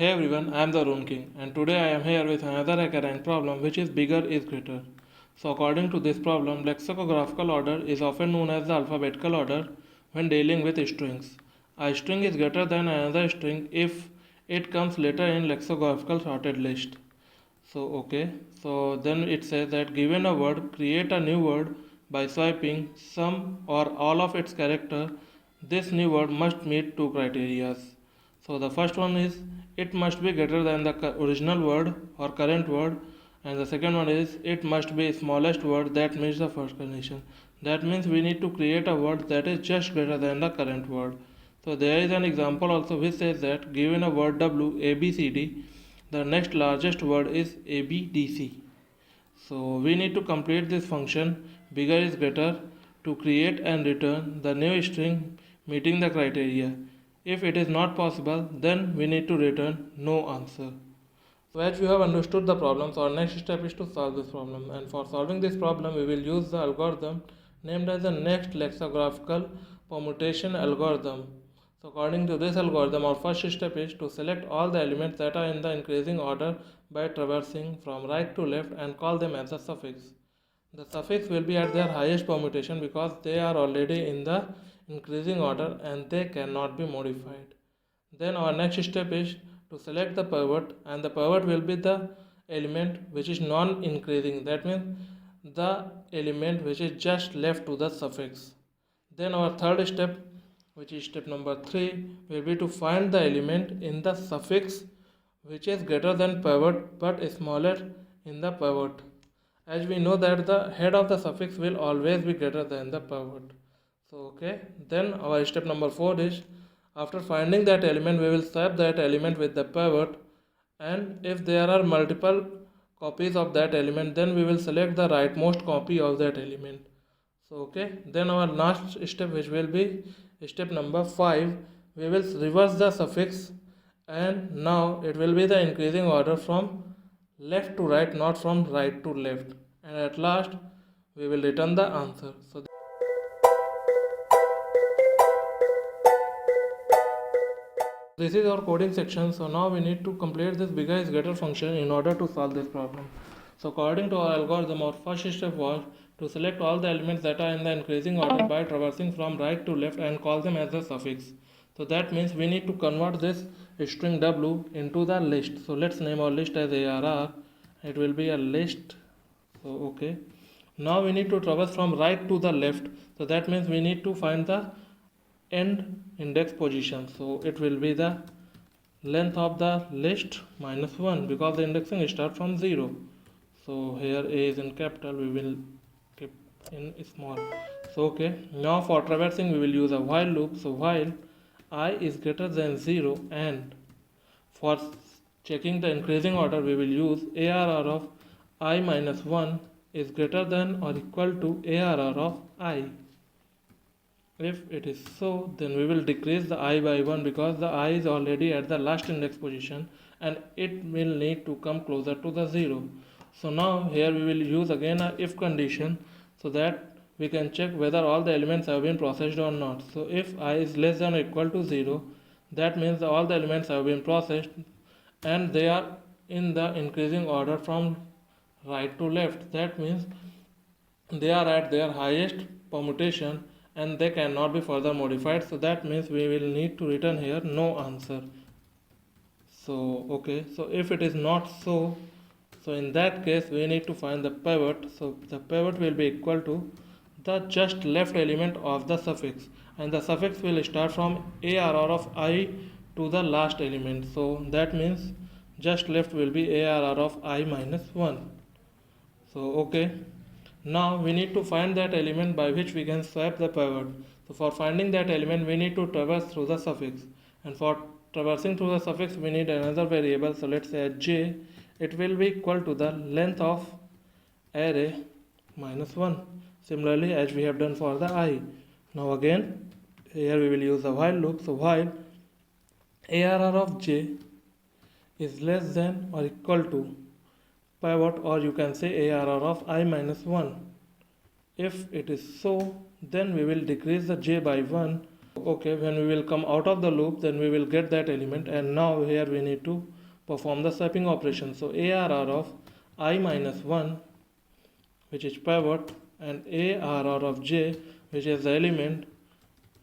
Hey everyone, I am the Rune King and today I am here with another recurrent problem which is bigger is greater. So according to this problem, lexicographical order is often known as the alphabetical order when dealing with strings. A string is greater than another string if it comes later in lexicographical sorted list. So then it says that given a word, create a new word by swiping some or all of its character. This new word must meet two criteria. So the first one is it must be greater than the original word or current word, and the second one is it must be smallest word that meets the first condition. That means we need to create a word that is just greater than the current word. So there is an example also which says that given a word W A B C D, the next largest word is ABDC. So we need to complete this function bigger is greater to create and return the new string meeting the criteria. If it is not possible, then we need to return no answer. So as we have understood the problem, so our next step is to solve this problem. And for solving this problem, we will use the algorithm named as the next lexicographical permutation algorithm. So according to this algorithm, our first step is to select all the elements that are in the increasing order by traversing from right to left and call them as a suffix. The suffix will be at their highest permutation because they are already in the increasing order and they cannot be modified. Then our next step is to select the pivot, and the pivot will be the element which is non-increasing, that means the element which is just left to the suffix. Then our third step, which is step number 3, will be to find the element in the suffix which is greater than pivot but smaller in the pivot, as we know that the head of the suffix will always be greater than the pivot. Then our step number 4 is after finding that element we will swap that element with the pivot, and if there are multiple copies of that element then we will select the rightmost copy of that element. Then our last step, which will be step number 5, we will reverse the suffix and now it will be the increasing order from left to right, not from right to left, and at last we will return the answer. This is our coding section. So now we need to complete this bigger is greater function in order to solve this problem. So according to our algorithm, our first step was to select all the elements that are in the increasing order by traversing from right to left and call them as a suffix. So that means we need to convert this string W into the list. So let's name our list as ARR. It will be a list. Now we need to traverse from right to the left. So that means we need to find the end index position. So it will be the length of the list minus 1 because the indexing starts from 0. So here A is in capital, we will keep in small. Now for traversing we will use a while loop. So while I is greater than 0, and for checking the increasing order we will use ARR of I minus 1 is greater than or equal to ARR of I. If it is so, then we will decrease the I by 1 because the I is already at the last index position and it will need to come closer to the 0. So now here we will use again a if condition so that we can check whether all the elements have been processed or not. So if I is less than or equal to 0, that means all the elements have been processed and they are in the increasing order from right to left. That means they are at their highest permutation and they cannot be further modified. So that means we will need to return here no answer. So if it is not so, in that case we need to find the pivot. So the pivot will be equal to the just left element of the suffix, and the suffix will start from ARR of I to the last element. So that means just left will be ARR of I minus 1. Now we need to find that element by which we can swap the pivot. So for finding that element we need to traverse through the suffix, and for traversing through the suffix we need another variable. So let's say j, it will be equal to the length of array minus 1, similarly as we have done for the I. Now again here we will use the while loop. So while ARR of j is less than or equal to pivot, or you can say ARR of I minus 1. If it is so, then we will decrease the j by 1. When we will come out of the loop, then we will get that element, and now here we need to perform the swapping operation. So ARR of I minus 1, which is pivot, and ARR of j, which is the element,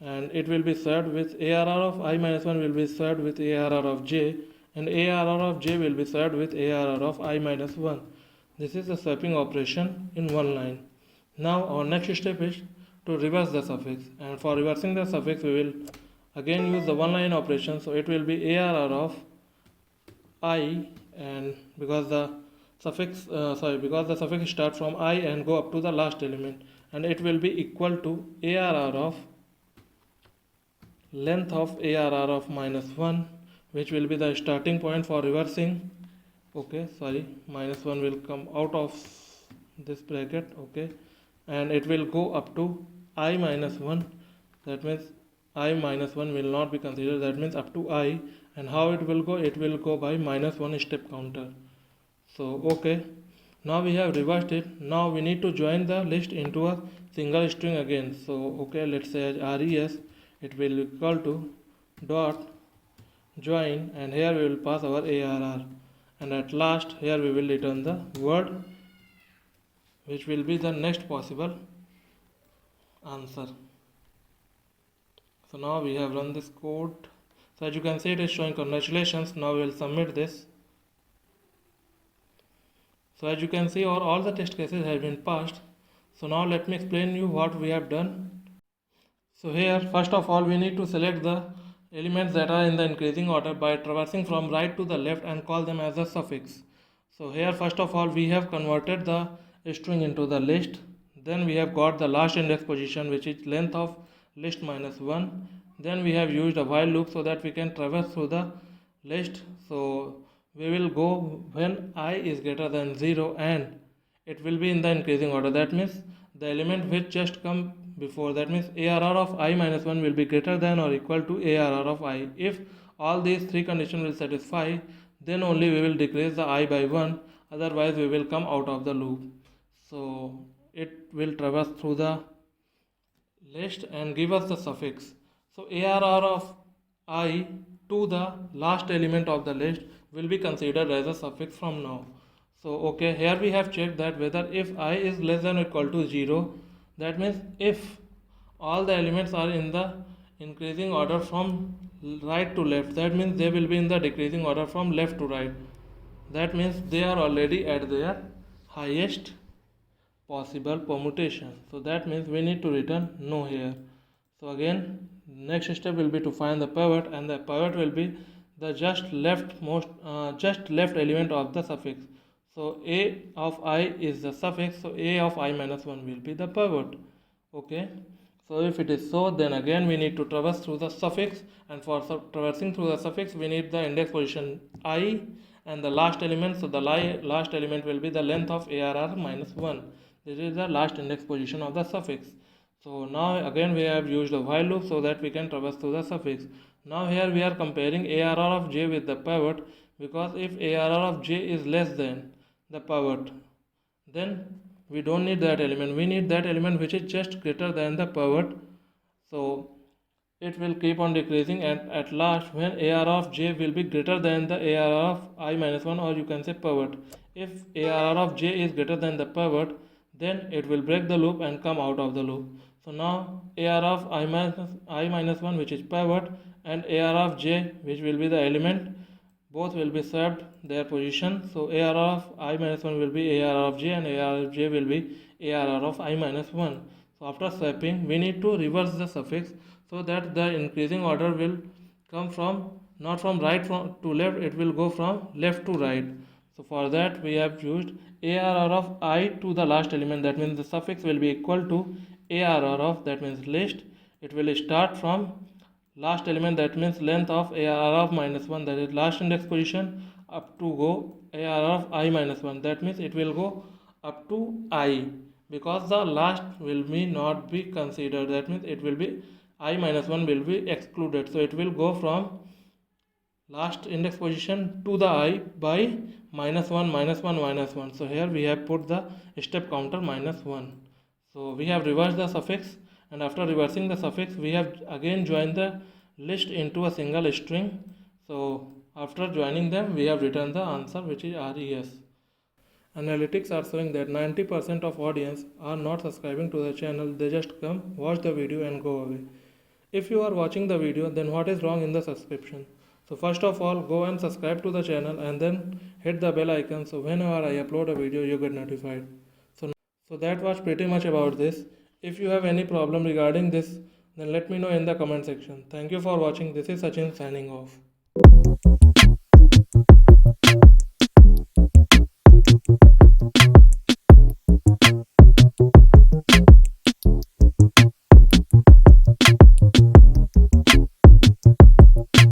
and it will be swapped with ARR of I minus 1 will be swapped with ARR of j, and ARR of j will be swapped with ARR of I minus 1. This is the swapping operation in one line. Now our next step is to reverse the suffix, and for reversing the suffix we will again use the one line operation. So it will be ARR of I, and because the suffix starts from I and go up to the last element, and it will be equal to ARR of length of ARR of minus 1, which will be the starting point for reversing. Minus 1 will come out of this bracket, and it will go up to I minus 1. That means I minus 1 will not be considered, that means up to I. And how it will go? It will go by minus 1 step counter. So now we have reversed it. Now we need to join the list into a single string again. So let's say as res, it will equal to dot join, and here we will pass our ARR, and at last here we will return the word, which will be the next possible answer. So now we have run this code. So as you can see, it is showing congratulations. Now we will submit this. So as you can see, all the test cases have been passed. So now let me explain you what we have done. So here, first of all, we need to select the elements that are in the increasing order by traversing from right to the left and call them as a suffix. So here, first of all, we have converted the string into the list. Then we have got the last index position, which is length of list minus 1. Then we have used a while loop so that we can traverse through the list. So we will go when I is greater than 0, and it will be in the increasing order. That means the element which just come before, that means ARR of I minus 1 will be greater than or equal to ARR of I. If all these three conditions will satisfy, then only we will decrease the I by 1, otherwise we will come out of the loop. So it will traverse through the list and give us the suffix. So ARR of I to the last element of the list will be considered as a suffix from now. So here we have checked that whether if I is less than or equal to 0, that means if all the elements are in the increasing order from right to left, that means they will be in the decreasing order from left to right. That means they are already at their highest possible permutation. So that means we need to return no here. So again, next step will be to find the pivot, and the pivot will be the just left element of the suffix. So A of I is the suffix, so A of I minus 1 will be the pivot. So if it is so, then again we need to traverse through the suffix, and for traversing through the suffix we need the index position I and the last element. So the last element will be the length of ARR minus 1. This is the last index position of the suffix. So now again we have used a while loop so that we can traverse through the suffix. Now here we are comparing ARR of j with the pivot, because if ARR of j is less than the pivot, then we don't need that element. We need that element which is just greater than the pivot. So it will keep on decreasing, and at last when ARR of j will be greater than the ARR of I minus 1, or you can say pivot. If ARR of j is greater than the pivot, then it will break the loop and come out of the loop. So now ARR of I minus 1, which is pivot, and ARR of j, which will be the element, both will be swapped their position. So ARR of I minus 1 will be ARR of j, and ARR of j will be ARR of I minus 1. So after swapping, we need to reverse the suffix so that the increasing order will come from not from right to left, it will go from left to right. So for that we have used ARR of I to the last element. That means the suffix will be equal to ARR of, that means list. It will start from last element, that means length of ARR of minus 1, that is last index position, up to go ARR of I minus 1. That means it will go up to I, because the last will be not be considered. That means it will be I minus 1 will be excluded. So it will go from last index position to the I by minus 1, minus 1, minus 1. So here we have put the step counter minus 1. So we have reversed the suffix, and after reversing the suffix we have again joined the list into a single string. So After joining them, we have written the answer, which is RES. Analytics are showing that 90% of audience are not subscribing to the channel. They just come, watch the video and go away. If you are watching the video, then what is wrong in the subscription? So first of all, go and subscribe to the channel and then hit the bell icon so whenever I upload a video, you get notified. So that was pretty much about this. If you have any problem regarding this, then let me know in the comment section. Thank you for watching. This is Sachin signing off.